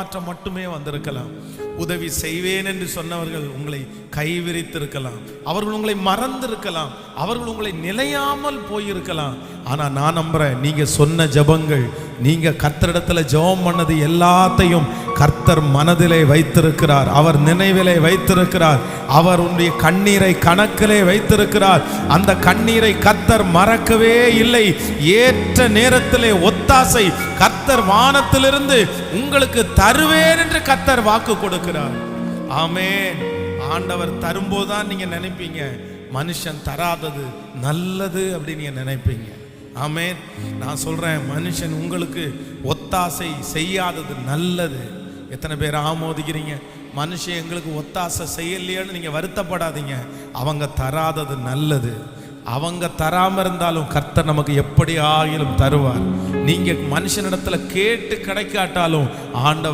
மாற்றம் மட்டுமே வந்திருக்கலாம். உதவி செய்வேன் என்று சொன்னவர்கள் உங்களை கைவிரித்திருக்கலாம். அவர்கள் உங்களை மறந்திருக்கலாம். அவர்கள் உங்களை நிலையாமல் போயிருக்கலாம். ஆனா நான் நம்புறேன், நீங்க சொன்ன ஜெபங்கள், நீங்க கர்த்தரிடத்துல ஜெபம் பண்ணது எல்லாத்தையும் கர்த்தர் மனதிலே வைத்திருக்கிறார். அவர் நினைவிலே வைத்திருக்கிறார். அவர் உன்னுடைய கண்ணீரை கணக்கிலே வைத்திருக்கிறார். அந்த கண்ணீரை கர்த்தர் மறக்கவே இல்லை. ஏற்ற நேரத்திலே ஒத்தாசை கர்த்தர் வானத்திலிருந்து உங்களுக்கு தருவேன் என்று கர்த்தர் வாக்கு கொடுக்கிறார். ஆமென். ஆண்டவர் தரும்போதுதான் நீங்க நினைப்பீங்க மனுஷன் தராதது நல்லது அப்படின்னு நீங்க நினைப்பீங்க. ஆமென். நான் சொல்றேன், மனுஷன் உங்களுக்கு ஒத்தாசை செய்யாதது நல்லது. எத்தனை பேர் ஆமோதிக்கிறீங்க? மனுஷன் எங்களுக்கு ஒத்தாசை செய்யலையேன்னு நீங்க வருத்தப்படாதீங்க. அவங்க தராதது நல்லது. அவங்க தராம இருந்தாலும் கர்த்தர் நமக்கு எப்படி ஆகிலும் தருவார். நீங்க மனுஷனிடத்துல கேட்டு கிடைக்காட்டாலும் ஆண்டவர்